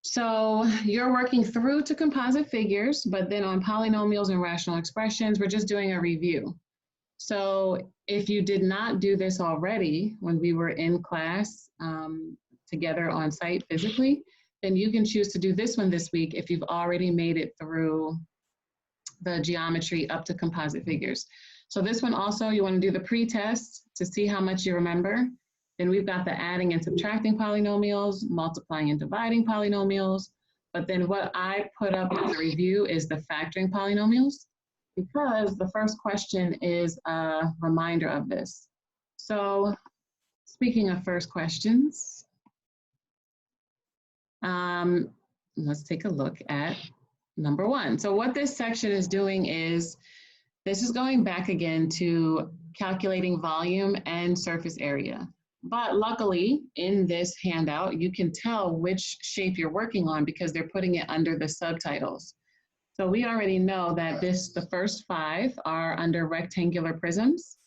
So you're working through to composite figures, but then on polynomials and rational expressions, we're just doing a review. So if you did not do this already when we were in class together on site physically, then you can choose to do this one this week if you've already made it through the geometry up to composite figures. So this one also, you want to do the pre-test to see how much you remember. Then we've got the adding and subtracting polynomials, multiplying and dividing polynomials. But then what I put up as a review is the factoring polynomials, because the first question is a reminder of this. So speaking of first questions, let's take a look at number one. So what this section is doing is, this is going back again to calculating volume and surface area. But luckily, in this handout, you can tell which shape you're working on because they're putting it under the subtitles. So we already know that the first 5 are under rectangular prisms.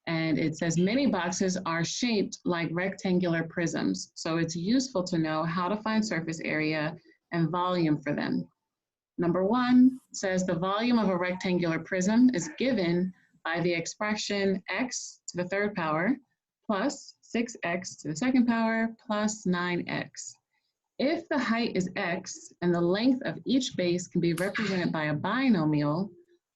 And it says many boxes are shaped like rectangular prisms. So it's useful to know how to find surface area and volume for them. Number 1 says the volume of a rectangular prism is given by the expression x to the 3rd power plus 6x to the 2nd power plus 9x. If the height is x and the length of each base can be represented by a binomial,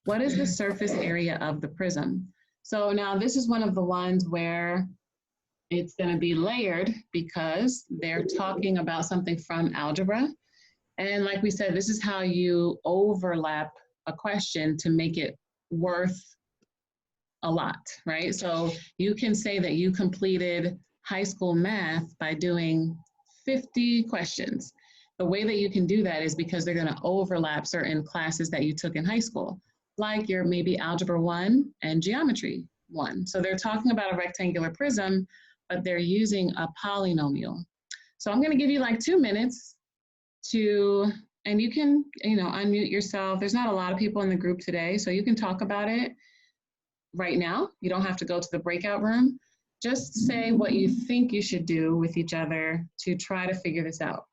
what is the surface area of the prism? So now this is one of the ones where it's going to be layered because they're talking about something from algebra. And like we said, this is how you overlap a question to make it worth a lot, right? So you can say that you completed high school math by doing 50 questions. The way that you can do that is because they're going to overlap certain classes that you took in high school, like your maybe Algebra 1 and Geometry 1. So they're talking about a rectangular prism, but they're using a polynomial. So I'm going to give you like 2 minutes to, and you can, unmute yourself. There's not a lot of people in the group today, so you can talk about it right now. You don't have to go to the breakout room. Just say what you think you should do with each other to try to figure this out.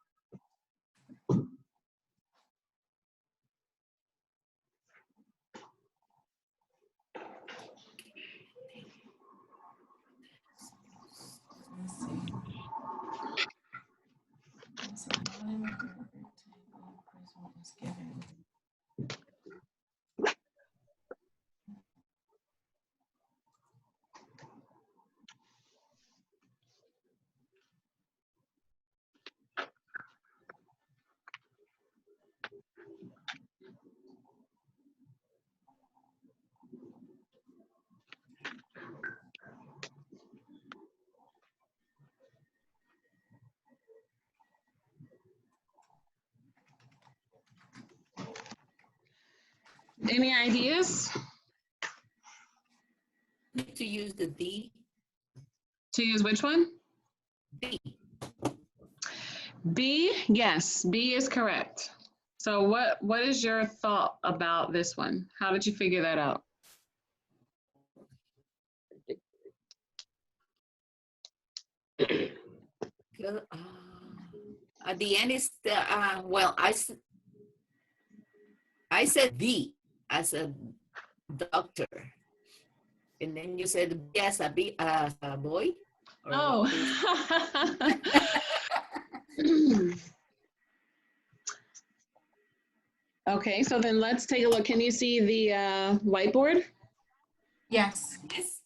Any ideas? To use the D. To use which one? D. B, yes, B is correct. So what is your thought about this one? How did you figure that out? At the end is the, well, I said D as a doctor. And then you said B as a boy? Oh. Okay, so then let's take a look. Can you see the whiteboard? Yes. Yes.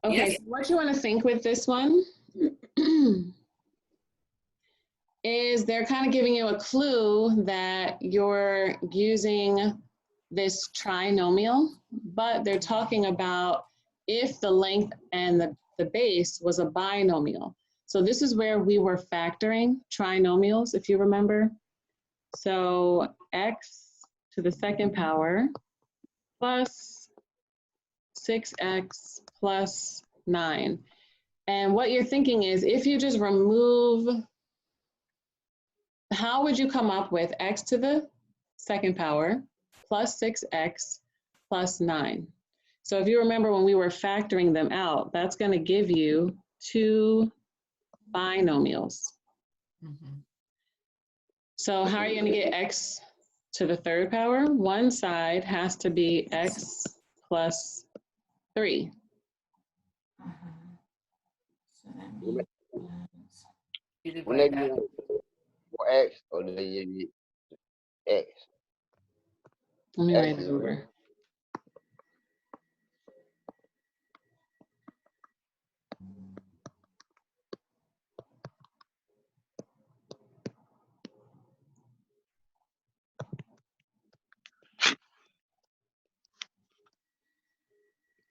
Okay, Yes. so what you want to think with this one is they're kind of giving you a clue that you're using this trinomial, but they're talking about if the length and the base was a binomial. So this is where we were factoring trinomials, if you remember. So x to the 2nd power plus 6x plus 9. And what you're thinking is, if you just remove, how would you come up with x to the 2nd power plus 6x plus 9? So if you remember when we were factoring them out, that's going to give you 2 binomials. Mm-hmm. So how are you going to get x to the third power? One side has to be x plus 3. So that means You When they divide that. be for X or they give you X. Let me X write it is over.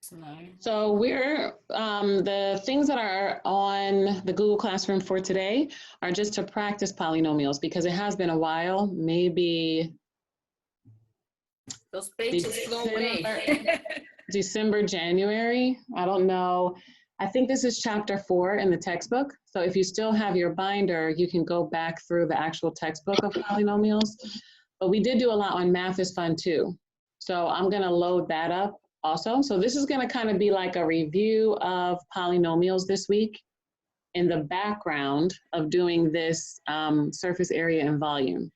Sorry. So we're, the things that are on the Google Classroom for today are just to practice polynomials because it has been a while, maybe Those pages flow away. December, January. I don't know. I think this is chapter 4 in the textbook. So if you still have your binder, you can go back through the actual textbook of polynomials. But we did do a lot on Math is Fun too. So I'm going to load that up also. So this is going to kind of be like a review of polynomials this week in the background of doing this surface area and volume.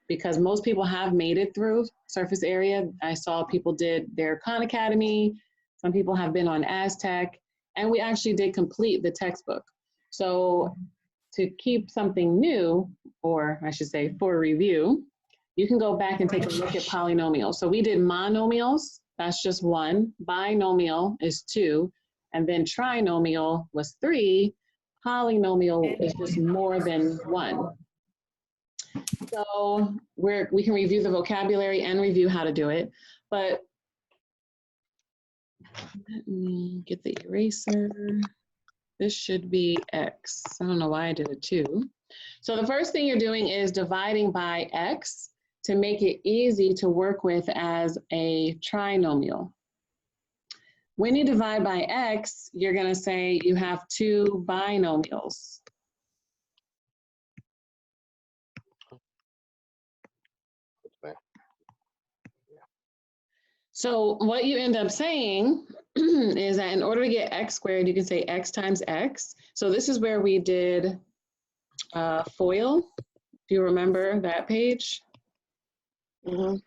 Because most people have made it through surface area. I saw people did their Khan Academy. Some people have been on Aztec, and we actually did complete the textbook. So to keep something new, or I should say for review, you can go back and take a look at polynomials. So we did monomials, that's just 1. Binomial is 2. And then trinomial was 3. Polynomial is just more than 1. So we can review the vocabulary and review how to do it. But let me get the eraser. This should be X. I don't know why I did a 2. So the first thing you're doing is dividing by X to make it easy to work with as a trinomial. When you divide by X, you're going to say you have 2 binomials. So what you end up saying is that in order to get x squared, you can say x times x. So this is where we did FOIL. Do you remember that page?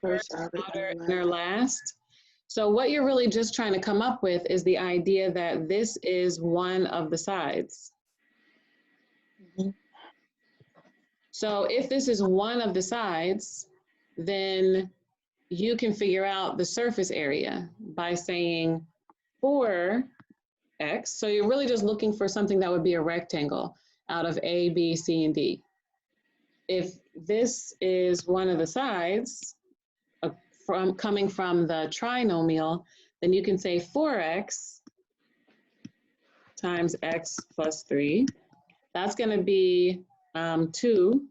First, Outer, inner, last. So what you're really just trying to come up with is the idea that this is one of the sides. So if this is one of the sides, then you can figure out the surface area by saying 4x. So you're really just looking for something that would be a rectangle out of A, B, C, and D. If this is one of the sides coming from the trinomial, then you can say 4x times x plus 3. That's going to be 2.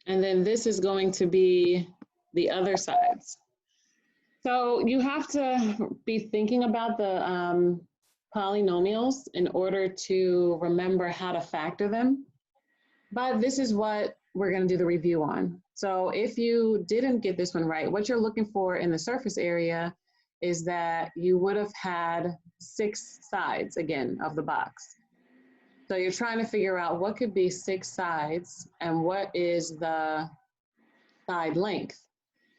And then this is going to be the other sides. So you have to be thinking about the polynomials in order to remember how to factor them. But this is what we're going to do the review on. So if you didn't get this one right, what you're looking for in the surface area is that you would have had 6 sides, again, of the box. So you're trying to figure out what could be 6 sides and what is the side length.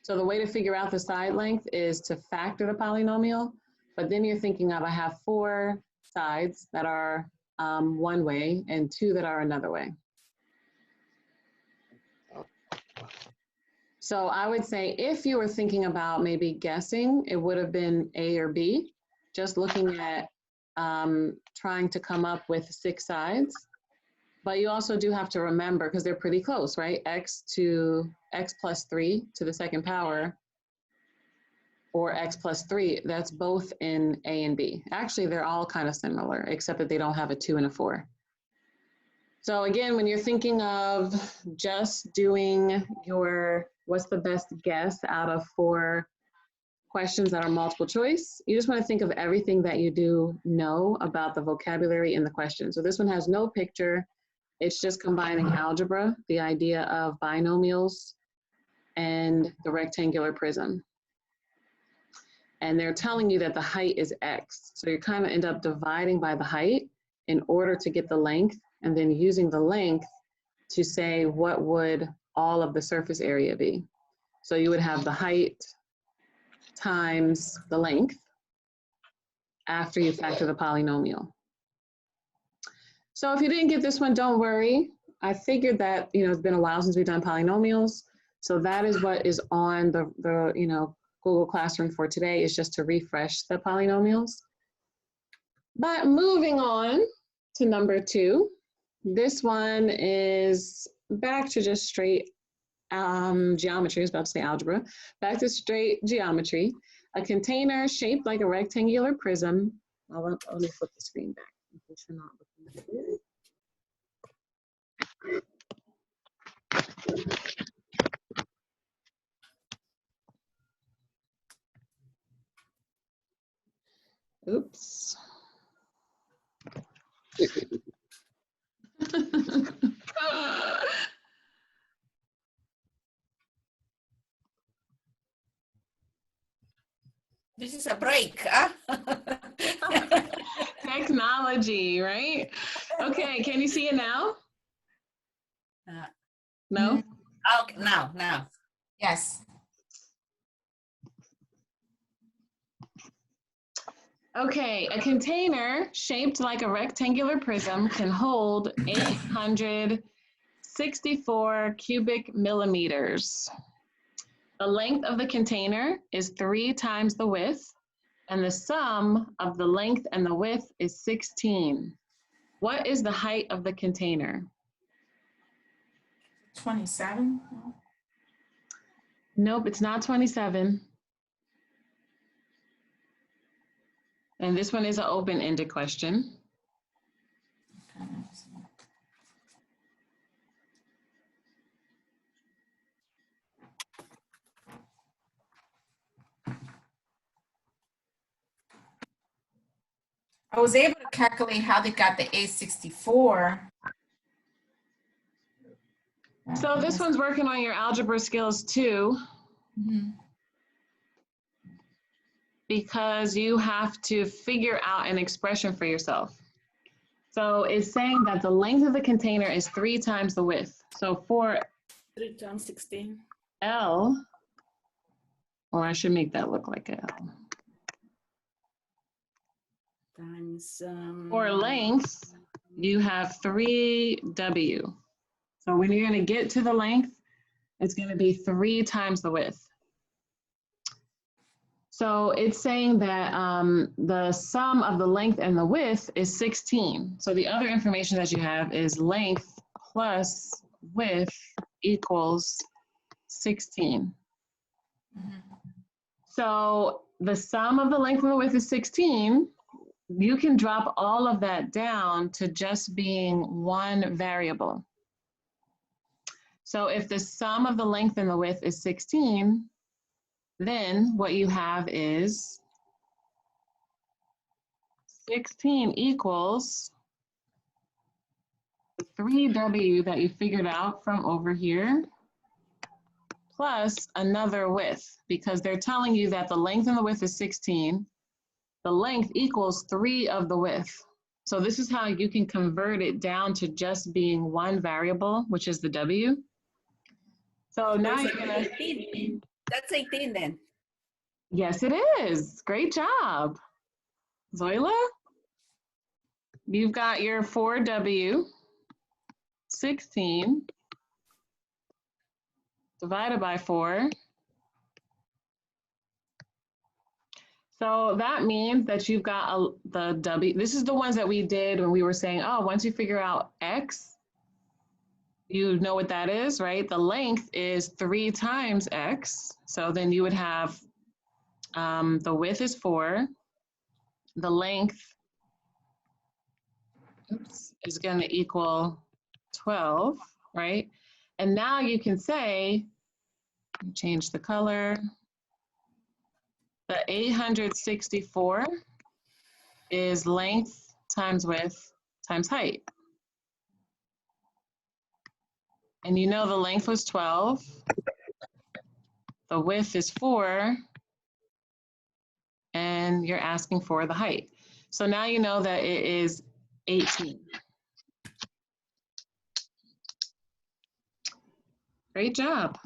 So the way to figure out the side length is to factor the polynomial, but then you're thinking of I have 4 sides that are one way and 2 that are another way. So I would say if you were thinking about maybe guessing, it would have been A or B, just looking at trying to come up with 6 sides. But you also do have to remember, because they're pretty close, right? X plus 3 to the second power, or x plus 3, that's both in A and B. Actually, they're all kind of similar, except that they don't have a 2 and a 4. So again, when you're thinking of just doing your what's the best guess out of 4 questions that are multiple choice, you just want to think of everything that you do know about the vocabulary in the question. So this one has no picture. It's just combining algebra, the idea of binomials, and the rectangular prism. and they're telling you that the height is X. So you kind of end up dividing by the height in order to get the length, and then using the length to say what would all of the surface area be. So you would have the height times the length after you factor the polynomial. So if you didn't get this one, don't worry. I figured that, it's been a while since we've done polynomials. So that is what is on the Google Classroom for today, is just to refresh the polynomials. But moving on to number 2, this one is back to just straight geometry. I was about to say algebra. Back to straight geometry. A container shaped like a rectangular prism. Let me flip the screen back in case you're not looking at it. Oops. This is a break, huh? Technology, right? Okay, can you see it now? No? Okay, now. Yes. Okay, a container shaped like a rectangular prism can hold 864 cubic millimeters. The length of the container is 3 times the width, and the sum of the length and the width is 16. What is the height of the container? 27? No. Nope, it's not 27. And this one is an open-ended question. Okay, let's see. I was able to calculate how they got the 864. So this one's working on your algebra skills too, because you have to figure out an expression for yourself. So it's saying that the length of the container is 3 times the width. So for 3 times 16. L, or I should make that look like a L. Times For length, you have 3W. So when you're going to get to the length, it's going to be 3 times the width. So it's saying that the sum of the length and the width is 16. So the other information that you have is length plus width equals 16. So the sum of the length and the width is 16. You can drop all of that down to just being one variable. So if the sum of the length and the width is 16, then what you have is 16 equals the 3W that you figured out from over here, plus another width, because they're telling you that the length and the width is 16. The length equals 3 of the width. So this is how you can convert it down to just being one variable, which is the W. So now you're gonna... 18. That's 18 then. Yes, it is. Great job. Zoila, you've got your 4W, 16 divided by 4. So that means that you've got the W. This is the ones that we did when we were saying, oh, once you figure out X, you know what that is, right? The length is 3 times X. So then you would have the width is 4. The length is going to equal 12, right? And now you can say, change the color. The 864 is length times width times height. And you know the length was 12. The width is 4. and you're asking for the height. So now you know that it is 18. Great job.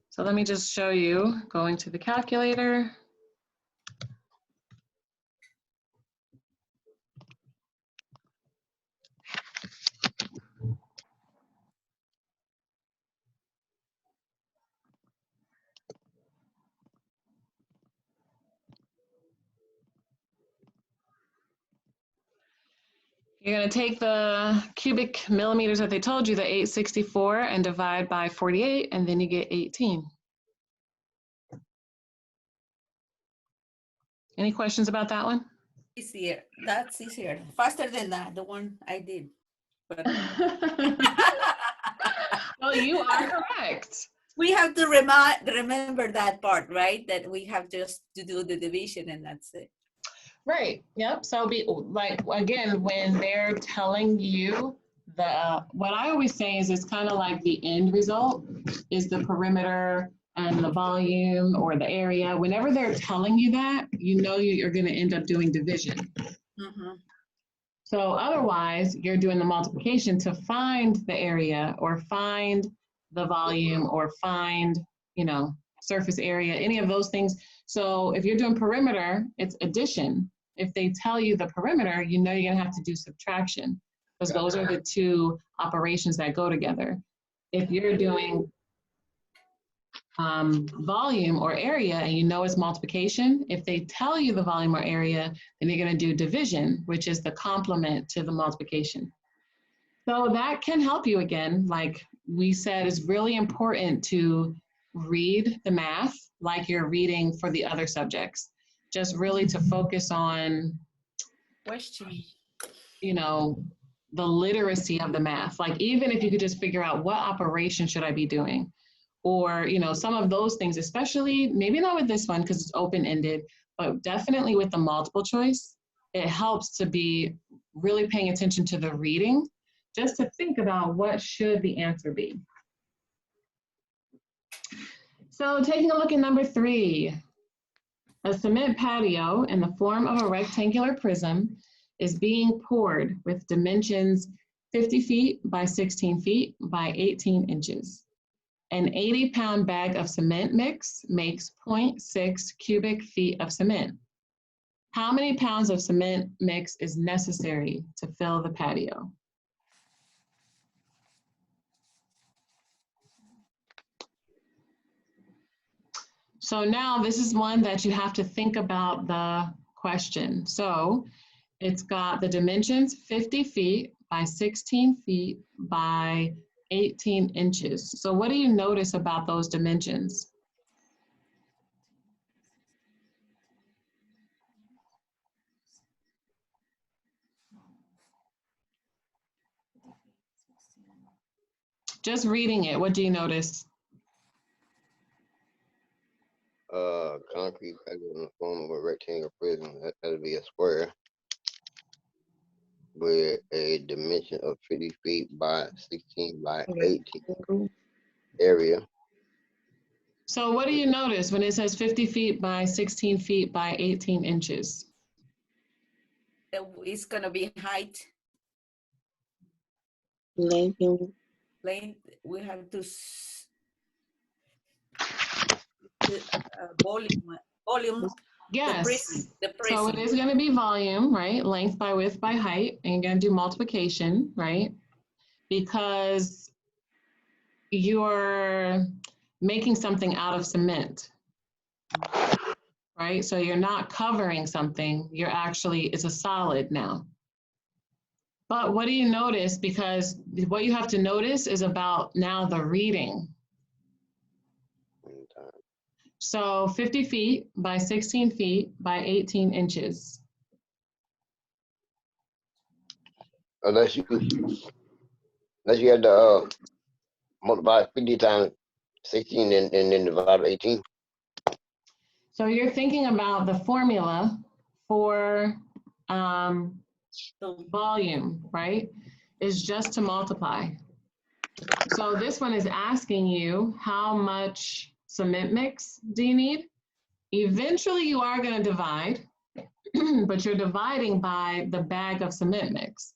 So let me just show you going to the calculator. You're going to take the cubic millimeters that they told you, the 864, and divide by 48, and then you get 18. Any questions about that one? Easier. That's easier. Faster than that, the one I did. But Well, you are correct. we have to remember that part, right? That we have just to do the division and that's it. Right. Yep. So be like, again, when they're telling you what I always say is it's kind of like the end result is the perimeter and the volume or the area. Whenever they're telling you that, you know you're going to end up doing division. Mm-hmm. So otherwise, you're doing the multiplication to find the area or find the volume or find, surface area, any of those things. So if you're doing perimeter, it's addition. If they tell you the perimeter, you know you're gonna have to do subtraction because those are the two operations that go together. If you're doing volume or area and you know it's multiplication, if they tell you the volume or area, then you're gonna do division, which is the complement to the multiplication. So that can help you again, like we said, it's really important to read the math like you're reading for the other subjects. Just really to focus on, Question. the literacy of the math. Like even if you could just figure out what operation should I be doing? Or, some of those things, especially, maybe not with this one because it's open-ended, but definitely with the multiple choice, it helps to be really paying attention to the reading, just to think about what should the answer be. So taking a look at number 3, a cement patio in the form of a rectangular prism is being poured with dimensions 50 feet by 16 feet by 18 inches. An 80-pound bag of cement mix makes 0.6 cubic feet of cement. How many pounds of cement mix is necessary to fill the patio? So now this is one that you have to think about the question. So it's got the dimensions 50 feet by 16 feet by 18 inches. So what do you notice about those dimensions? Just reading it, what do you notice? Concrete patio in the form of a rectangle prism. That'll be a square with a dimension of 50 feet by 16 by 18 area. So what do you notice when it says 50 feet by 16 feet by 18 inches? It's gonna be height. Length. Length. We have to volume. Yes. The prism. So it is going to be volume, right? Length by width by height. And you're going to do multiplication, right? Because you're making something out of cement, right? So you're not covering something. It's a solid now. But what do you notice? Because what you have to notice is about now the reading. So 50 feet by 16 feet by 18 inches. Unless you had to multiply 50 times 16 and then divide by 18. So you're thinking about the formula for volume, right? Is just to multiply. So this one is asking you how much cement mix do you need? Eventually you are going to divide, but you're dividing by the bag of cement mix.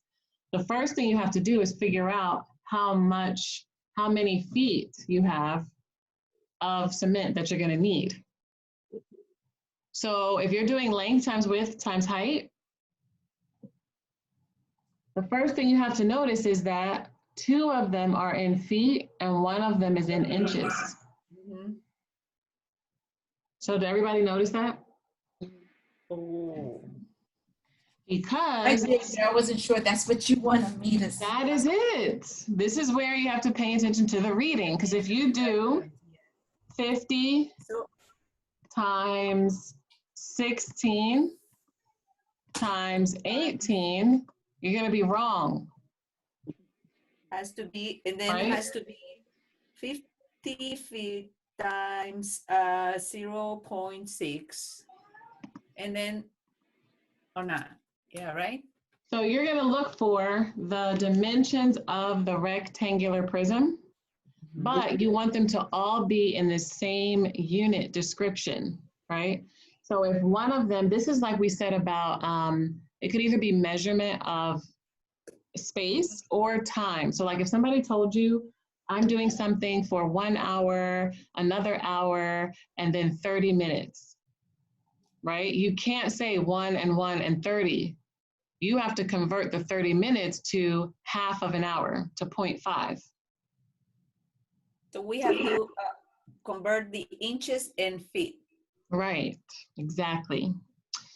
The first thing you have to do is figure out how many feet you have of cement that you're going to need. So if you're doing length times width times height, the first thing you have to notice is that 2 of them are in feet and 1 of them is in inches. Mhm. So did everybody notice that? Oh. I Because did, but I wasn't sure that's what you wanted me to say. that is it. This is where you have to pay attention to the reading. Because if you do 50 So times 16 times 18, you're going to be wrong, has to be, and then right? it has to be 50 feet times 0.6, and then, or not, yeah, right? So you're going to look for the dimensions of the rectangular prism, but you want them to all be in the same unit description, right? So if one of them, this is like we said about, it could either be measurement of space or time. So like if somebody told you, I'm doing something for 1 hour, another hour, and then 30 minutes, right? You can't say 1 and 1 and 30. You have to convert the 30 minutes to half of an hour, to 0.5. So we have to convert the inches and feet. Right, exactly.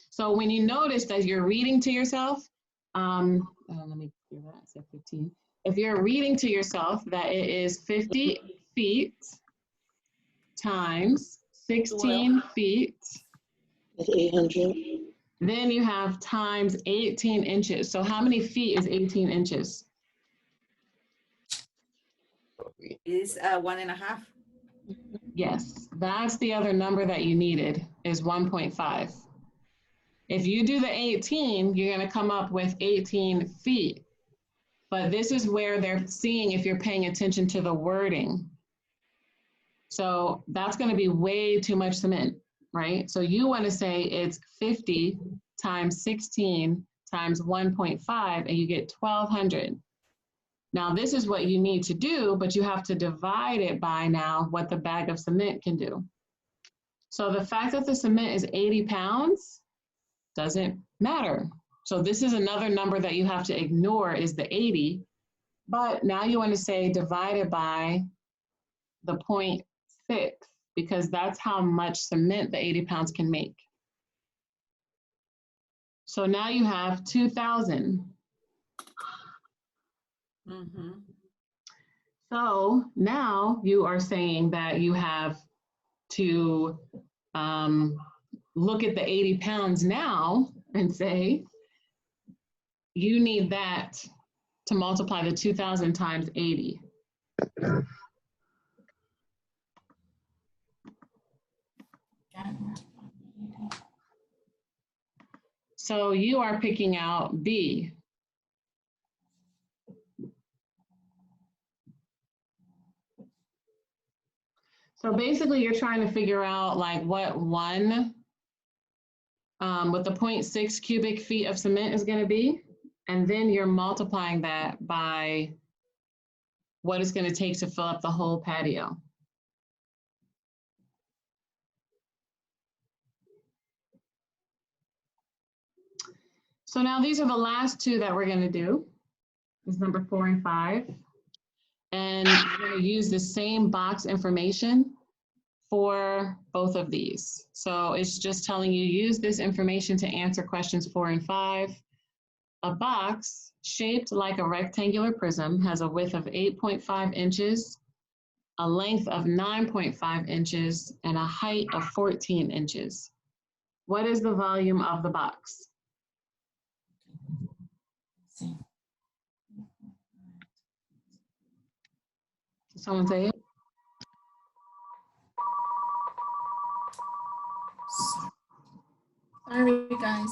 So when you notice that you're reading to yourself, let me do that, so 15. If you're reading to yourself that it is 50 feet times 16 feet, That's 800. then you have times 18 inches. So how many feet is 18 inches? Is 1.5. Yes, that's the other number that you needed, is 1.5. If you do the 18, you're going to come up with 18 feet. But this is where they're seeing if you're paying attention to the wording. So that's going to be way too much cement, right? So you want to say it's 50 times 16 times 1.5, and you get 1,200. Now, this is what you need to do, but you have to divide it by now what the bag of cement can do. So the fact that the cement is 80 pounds doesn't matter. So this is another number that you have to ignore, is the 80. But now you want to say divided by the 0.6, because that's how much cement the 80 pounds can make. So now you have 2,000. Mm-hmm. So now you are saying that you have to look at the 80 pounds now and say, you need that to multiply the 2,000 times 80. So you are picking out B. So basically you're trying to figure out like what the 0.6 cubic feet of cement is going to be. And then you're multiplying that by what it's going to take to fill up the whole patio. So now these are the last 2 that we're going to do. This is number 4 and 5. And we're going to use the same box information for both of these. So it's just telling you use this information to answer questions 4 and 5. A box shaped like a rectangular prism has a width of 8.5 inches, a length of 9.5 inches, and a height of 14 inches. What is the volume of the box? Someone say it. Sorry, guys.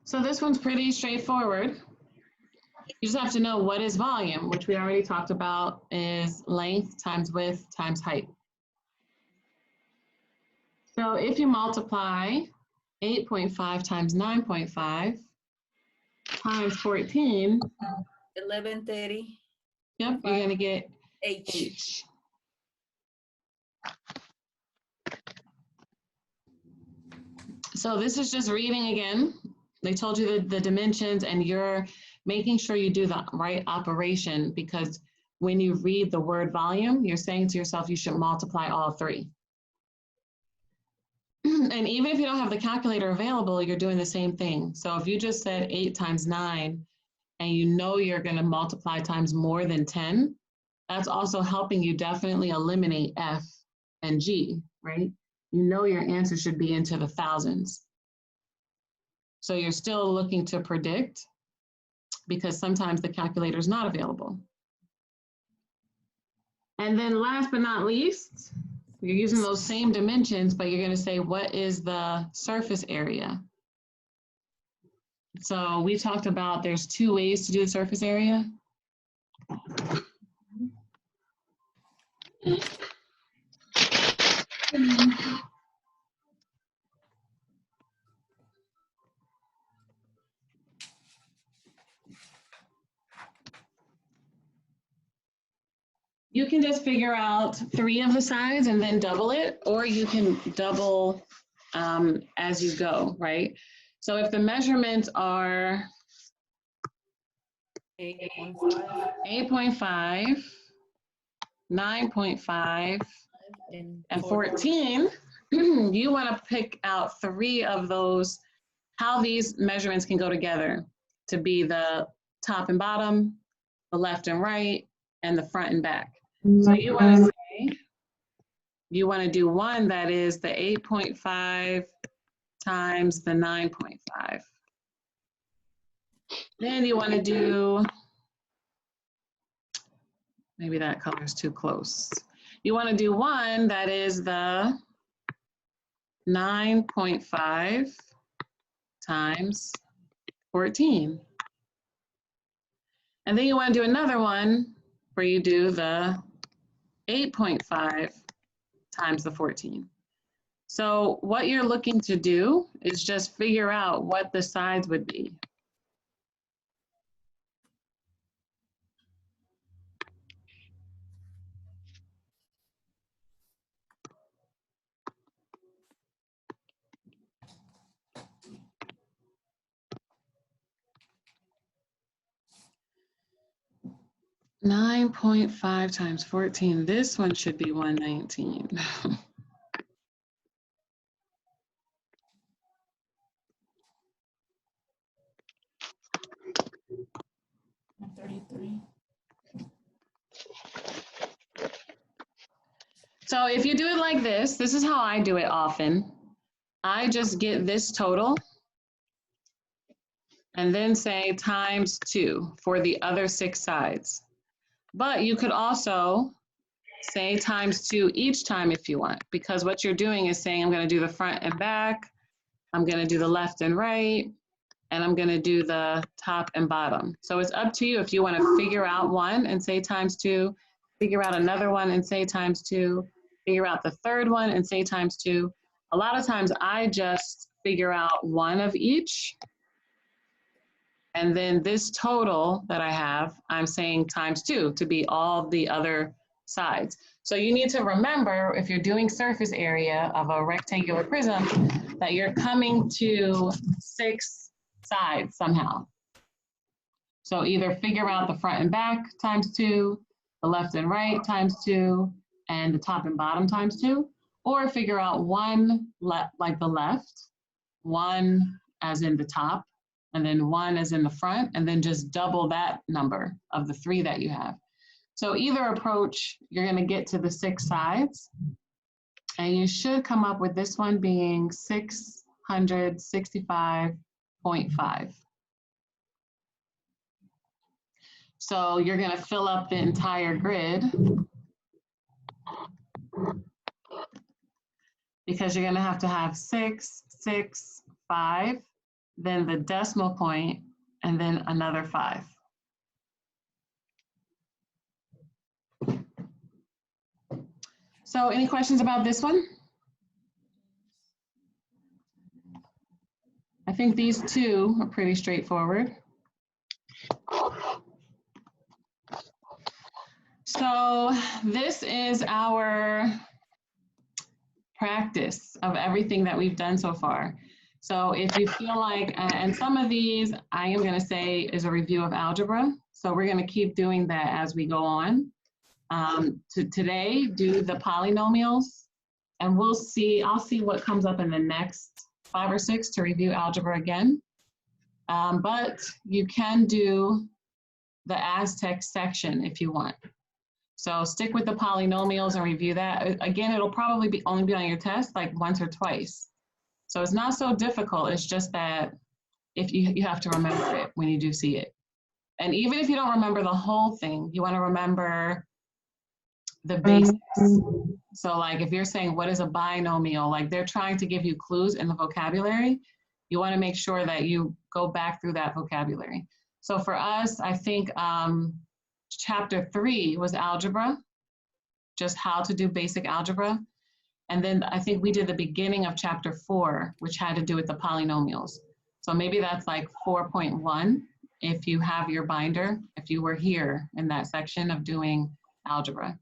So this one's pretty straightforward. You just have to know what is volume, which we already talked about, is length times width times height. So if you multiply 8.5 times 9.5 times 14, 1130 yep, you're gonna get H. H. So this is just reading again. They told you the dimensions, and you're making sure you do the right operation, because when you read the word volume, you're saying to yourself, you should multiply all three. And even if you don't have the calculator available, you're doing the same thing. So if you just said 8 times 9, and you know you're going to multiply times more than 10, that's also helping you definitely eliminate F and G, right? You know your answer should be into the thousands. So you're still looking to predict, because sometimes the calculator is not available. And then last but not least, you're using those same dimensions, but you're going to say, what is the surface area? So we talked about there's two ways to do the surface area. You can just figure out 3 of the sides and then double it, or you can double as you go, right? So if the measurements are 8.5, 9.5, and 14, you want to pick out 3 of those, how these measurements can go together to be the top and bottom, the left and right, and the front and back. So you want to say, you want to do one that is the 8.5 times the 9.5. Then you want to do, maybe that color is too close. You want to do one that is the 9.5 times 14. And then you want to do another one where you do the 8.5 times the 14. So what you're looking to do is just figure out what the sides would be. $9.5 times 14. This one should be 119. 33. So if you do it like this is how I do it often. I just get this total and then say times 2 for the other 6 sides. But you could also say times 2 each time if you want, because what you're doing is saying, I'm going to do the front and back, I'm going to do the left and right, and I'm going to do the top and bottom. So it's up to you if you want to figure out one and say times 2, figure out another one and say times 2, figure out the third one and say times 2. A lot of times I just figure out one of each, and then this total that I have, I'm saying times 2 to be all the other sides. So you need to remember, if you're doing surface area of a rectangular prism, that you're coming to 6 sides somehow. So either figure out the front and back times 2, the left and right times 2, and the top and bottom times 2, or figure out one like the left, one as in the top, and then one as in the front, and then just double that number of the 3 that you have. So either approach, you're going to get to the 6 sides, and you should come up with this one being 665.5. So you're going to fill up the entire grid, because you're going to have 6, 6, 5, then the decimal point, and then another 5. So any questions about this one? I think these two are pretty straightforward. So this is our practice of everything that we've done so far. So if you feel like, and some of these I am going to say is a review of algebra. So we're going to keep doing that as we go on. Today, do the polynomials, and we'll see, I'll see what comes up in the next 5 or 6 to review algebra again. But you can do the Aztec section if you want. So stick with the polynomials and review that. Again, it'll probably be only be on your test like once or twice. So it's not so difficult. It's just that if you have to remember it when you do see it. And even if you don't remember the whole thing, you want to remember the basics. So like if you're saying what is a binomial, like they're trying to give you clues in the vocabulary, you want to make sure that you go back through that vocabulary. So for us, I think chapter 3 was algebra, just how to do basic algebra. And then I think we did the beginning of chapter 4, which had to do with the polynomials. So maybe that's like 4.1 if you have your binder, if you were here in that section of doing algebra.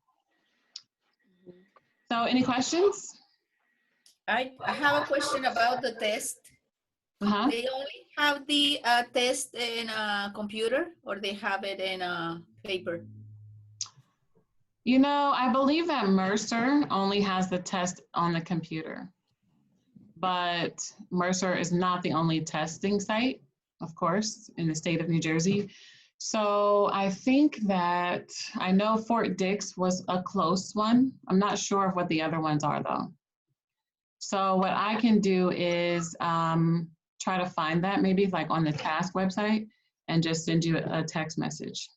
So any questions? I have a question about the test. Uh-huh. They only have the test in a computer, or they have it in a paper? You know, I believe that Mercer only has the test on the computer, but Mercer is not the only testing site, of course, in the state of New Jersey. So I think that, I know Fort Dix was a close one. I'm not sure of what the other ones are though. So what I can do is try to find that maybe like on the TASC website and just send you a text message.